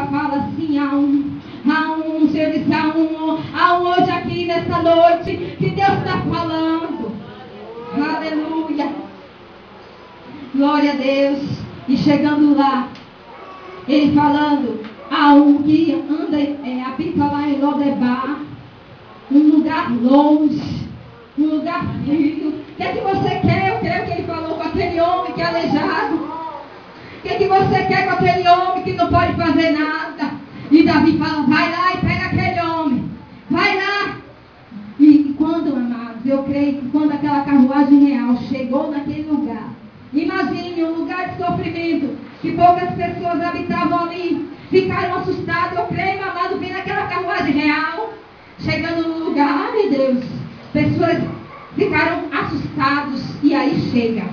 fala assim, Senhor diz, há um hoje aqui nessa noite que Deus está falando. Aleluia. Glória a Deus. E chegando lá, ele falando, há um que anda, habita lá em Lodebar, um lugar longe, um lugar frio. O que é que você quer? Eu creio que ele falou com aquele homem que é aleijado. O que é que você quer com aquele homem que não pode fazer nada? E Davi fala, vai lá e pega aquele homem. Vai lá. E quando, amados, eu creio que quando aquela carruagem real chegou naquele lugar, imagine um lugar de sofrimento, que poucas pessoas habitavam ali, ficaram assustados. Eu creio, amado, vendo aquela carruagem real, chegando no lugar, meu Deus, pessoas ficaram assustados. E aí chega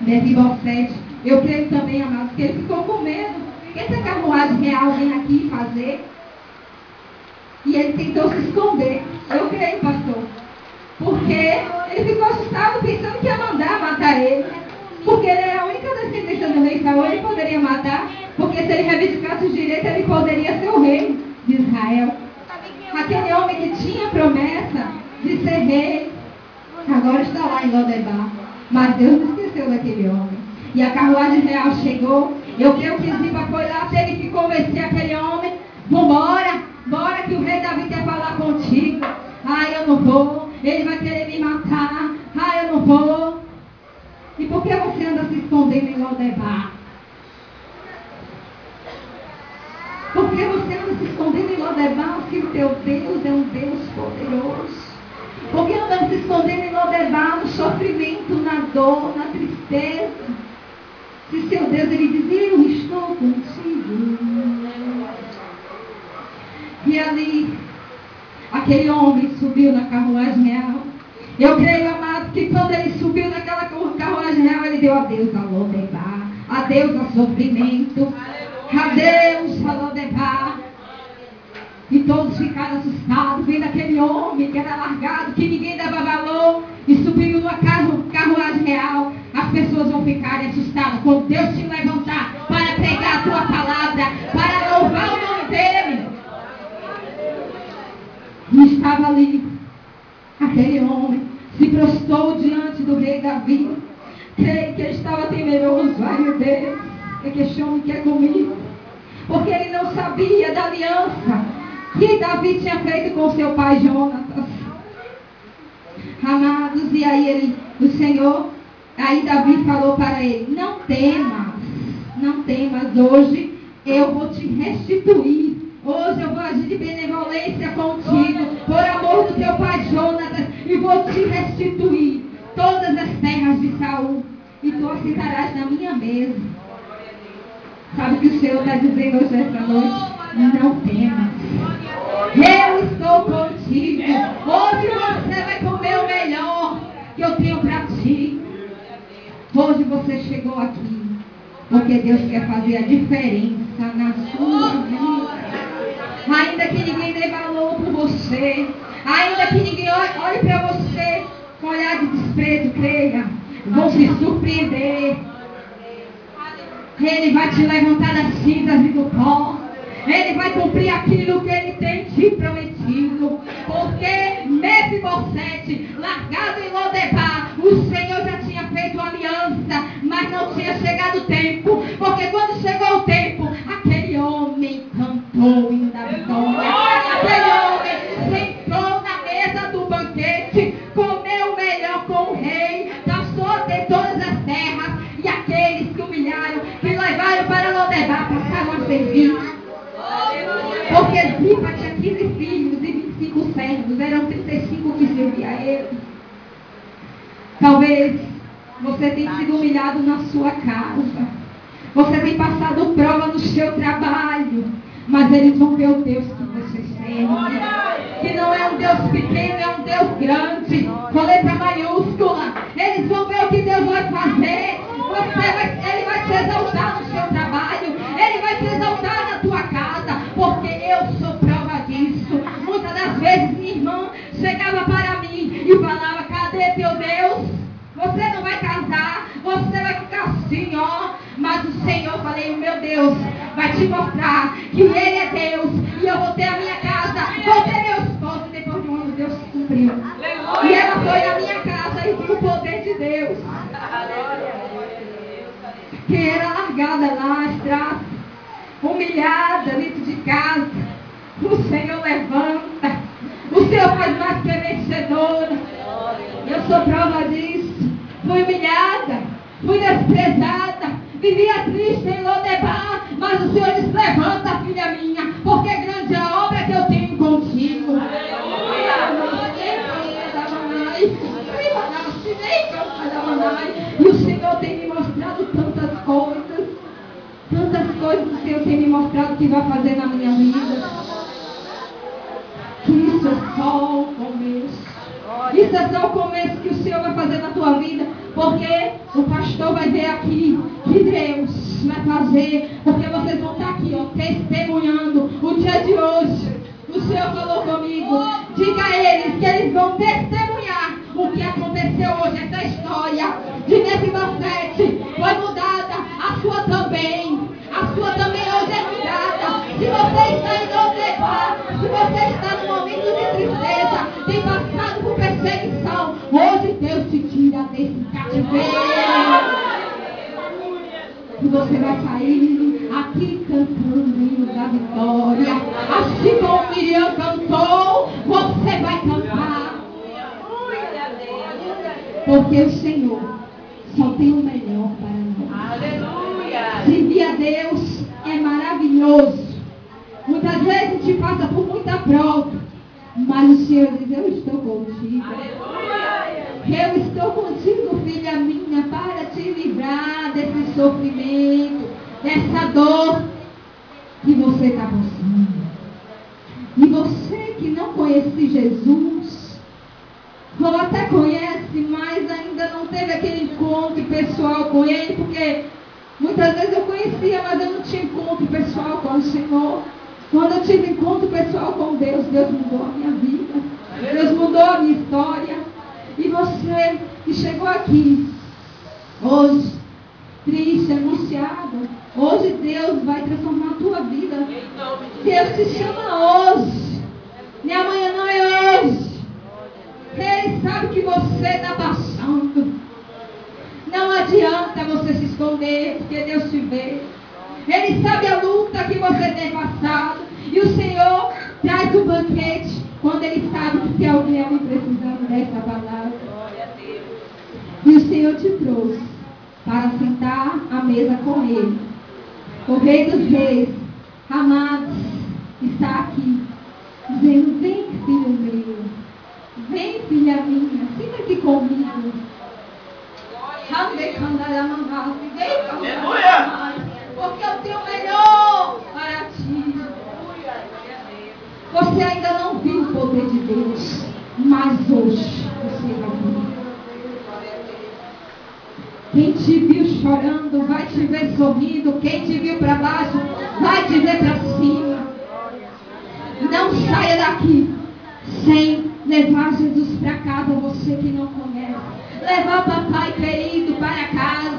Mefibosete. Eu creio também, amados, que ele ficou com medo. O que essa carruagem real vem aqui fazer? E ele tentou se esconder. Eu creio, pastor. Porque ele ficou assustado, pensando que ia mandar matar ele. Porque ele era a única descendência do rei Saul, ele poderia matar. Porque se ele reivindicasse os direitos, ele poderia ser o rei de Israel. Aquele homem que tinha promessa de ser rei, agora está lá em Lodebar. Mas Deus não esqueceu daquele homem. E a carruagem real chegou. Eu creio que Ziba foi lá, teve que convencer aquele homem. Vambora, bora que o rei Davi quer falar contigo. Eu não vou, ele vai querer me matar. Eu não vou. E por que você anda se escondendo em Lodebar? Por que você anda se escondendo em Lodebar se o teu Deus é um Deus poderoso? Por que anda se escondendo em Lodebar no sofrimento, na dor, na tristeza? Se seu Deus, ele dizia, eu estou contigo. E ali, aquele homem subiu na carruagem real. Eu creio, amado, que quando ele subiu naquela carruagem real, ele deu adeus a Lodebar, adeus ao sofrimento, adeus a Lodebar. E todos ficaram assustados, vendo aquele homem que era largado, que ninguém dava valor, e subiu numa carruagem real. As pessoas vão ficar assustadas quando Deus te levantar para pregar a tua palavra, para louvar o nome dele. E estava ali aquele homem, se prostrou diante do rei Davi. Creio que ele estava temeroso. Ai, meu Deus, é que este homem quer comigo. Porque ele não sabia da aliança que Davi tinha feito com seu pai Jonatas. Amados, e aí aí Davi falou para ele, não temas, hoje eu vou te restituir. Hoje eu vou agir de benevolência contigo, por amor do teu pai Jonatas, e vou te restituir todas as terras de Saul, e tu assentarás na minha mesa. Sabe o que o Senhor está dizendo hoje esta noite? Não temas. Eu estou contigo. Hoje você vai comer o melhor que eu tenho para ti. Hoje você chegou aqui porque Deus quer fazer a diferença na sua vida. Ainda que ninguém dê valor por você, ainda que ninguém olhe para você com olhar de desprezo, creia, vão se surpreender. Ele vai te levantar das cinzas e do pó. Ele vai cumprir aquilo que ele tem te prometido. Porque Mefibosete, largado em Lodebar, o Senhor já tinha feito uma aliança, mas não tinha chegado o tempo. Porque quando chegou o tempo, aquele homem cantou o hino da vitória. Aquele homem sentou na mesa do banquete, comeu o melhor com o rei, passou a ter todas as terras. E aqueles que humilharam, que levaram para Lodebar, passaram a servir. Porque Ziba tinha 15 filhos e 25 servos, eram 35 que serviam a ele. Talvez você tenha sido humilhado na sua casa, você tem passado prova no seu trabalho, mas eles vão ver o Deus que você serve, que não é um Deus pequeno, é um Deus grande, com letra maiúscula. Eles vão ver o que Deus vai fazer. Ele vai te exaltar no seu trabalho, ele vai te exaltar na tua casa, porque eu sou prova disso. Muitas das vezes minha irmã chegava para mim e falava, cadê teu Deus? Você não vai casar, você vai ficar assim, ó. Mas o Senhor, falei, o meu Deus vai te mostrar que que Ele é Deus, e eu vou ter a minha casa, vou ter meu esposo, e depois de um ano Deus cumpriu. E ela foi na minha casa e viu o poder de Deus. Que era largada lá atrás, humilhada dentro de casa. O Senhor levanta. O Senhor faz mais que vencedora. Eu sou prova disso. Fui humilhada, fui desprezada, vivia triste em Lodebar, mas o Senhor diz: levanta, filha minha, porque grande é a obra que eu tenho contigo. E o Senhor tem me mostrado tantas coisas o Senhor tem me mostrado que vai fazer na minha vida. Que isso é só o começo. Isso é só o começo que o Senhor vai fazer na tua vida, porque o pastor vai ver aqui que Deus vai fazer, porque vocês vão estar aqui, ó, testemunhando o dia de hoje. O Senhor falou comigo: diga a eles que eles vão testemunhar o que aconteceu hoje, essa história de Mefibosete foi mudada, a sua também hoje é mudada. Se você está em Lodebar, se você está num momento de tristeza, tem passado por perseguição, hoje Deus te tira desse cativeiro. E você vai sair aqui cantando o hino da vitória. Assim como Miriam cantou, você vai cantar. Porque o Senhor só tem o melhor para nós. Aleluia! Servir a Deus é maravilhoso. Muitas vezes a gente passa por muita prova, mas o Senhor diz: eu estou contigo. Aleluia! Eu estou contigo, filha minha, para te livrar desse sofrimento, dessa dor que você está passando. E você que não conhece Jesus, ou até conhece, mas ainda não teve aquele encontro pessoal com Ele, porque muitas vezes eu conhecia, mas eu não tinha encontro pessoal com o Senhor. Quando eu tive encontro pessoal com Deus, Deus mudou a minha vida. Deus mudou a minha história. E você que chegou aqui hoje, triste, anunciado, hoje Deus vai transformar a tua vida. Deus te chama hoje. Nem amanhã, não, é hoje. Ele sabe o que você está passando. Não adianta você se esconder, porque Deus te vê. Ele sabe a luta que você tem passado. E o Senhor traz o banquete quando Ele sabe que tem alguém ali precisando dessa palavra. E o Senhor te trouxe para sentar à mesa com Ele. O Rei dos Reis, amados, está aqui, dizendo: vem, filho meu, vem, filha minha, fica aqui comigo. Porque eu tenho o melhor para ti. Você ainda não viu o poder de Deus, mas hoje você vai ver. Quem te viu chorando vai te ver sorrindo. Quem te viu para baixo vai te ver para cima. Não saia daqui sem levar Jesus para casa, você que não conhece. Levar papai querido para casa.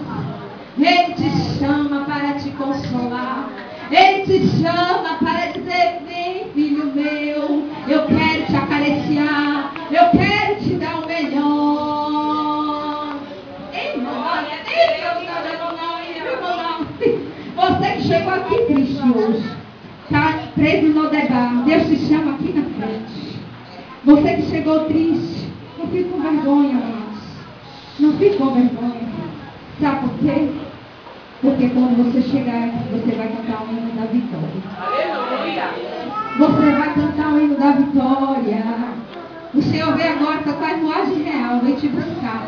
Ele te chama para te consolar. Ele te chama para dizer: vem, filho meu, eu quero te acariciar, eu quero te dar o melhor. Você que chegou aqui triste hoje, está preso no Lodebar, Deus te chama aqui na frente. Você que chegou triste, não fique com vergonha, amados. Não fique com vergonha. Sabe por quê? Porque quando você chegar, você vai cantar o hino da vitória. Aleluia! Você vai cantar o hino da vitória. O Senhor vem agora com a carruagem real, vai te buscar.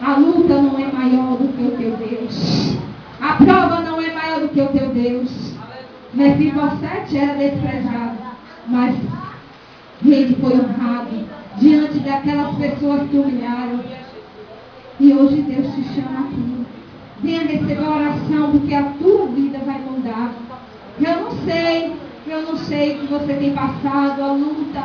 A luta não é maior do que o teu Deus. A prova não é maior do que o teu Deus. Mefibosete era desprezado, mas ele foi honrado diante daquelas pessoas que humilharam. E hoje Deus te chama aqui. Venha receber a oração, porque a tua vida vai mudar. Eu não sei o que você tem passado, a luta,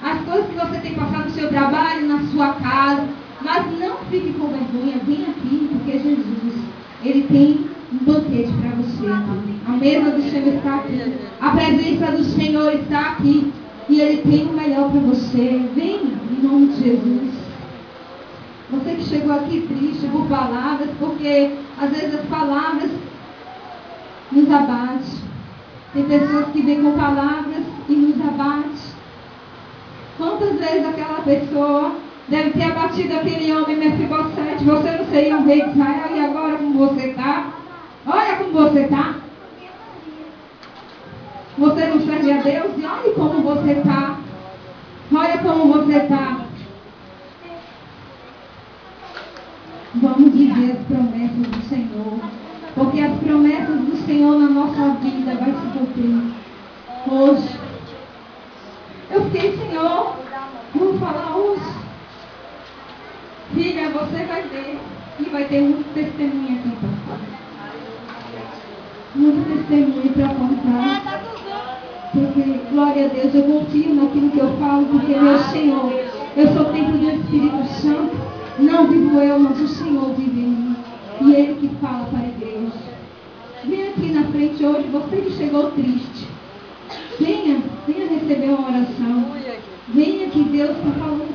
as coisas que você tem passado no seu trabalho, na sua casa. Mas não fique com vergonha, vem aqui, porque Jesus, Ele tem um banquete banquete para você aqui. A mesa do Senhor está aqui. A presença do Senhor está aqui. E Ele tem o melhor para você. Venha, em nome de Jesus. Você que chegou aqui triste por palavras, porque às vezes as palavras nos abatem. Tem pessoas que vêm com palavras e nos abatem. Quantas vezes aquela pessoa deve ter abatido aquele homem Mefibosete? Você não seria um rei de Israel e agora como você está? Olha como você está. Você não serve a Deus e olha como você está. Olha como você está. Vamos viver as promessas do Senhor. Porque as promessas do Senhor na nossa vida vai se cumprir. Hoje. Eu fiquei, Senhor, vamos falar hoje. Filha, você vai ver. E vai ter muito testemunho aqui para falar. Muito testemunho para contar. Porque, glória a Deus, eu confio naquilo que eu falo. Porque, meu Senhor, eu sou templo do Espírito Santo. Não vivo eu, mas o Senhor vive em mim. E Ele que fala para a igreja. Venha aqui na frente hoje, você que chegou triste. Venha receber uma oração. Venha que Deus está falando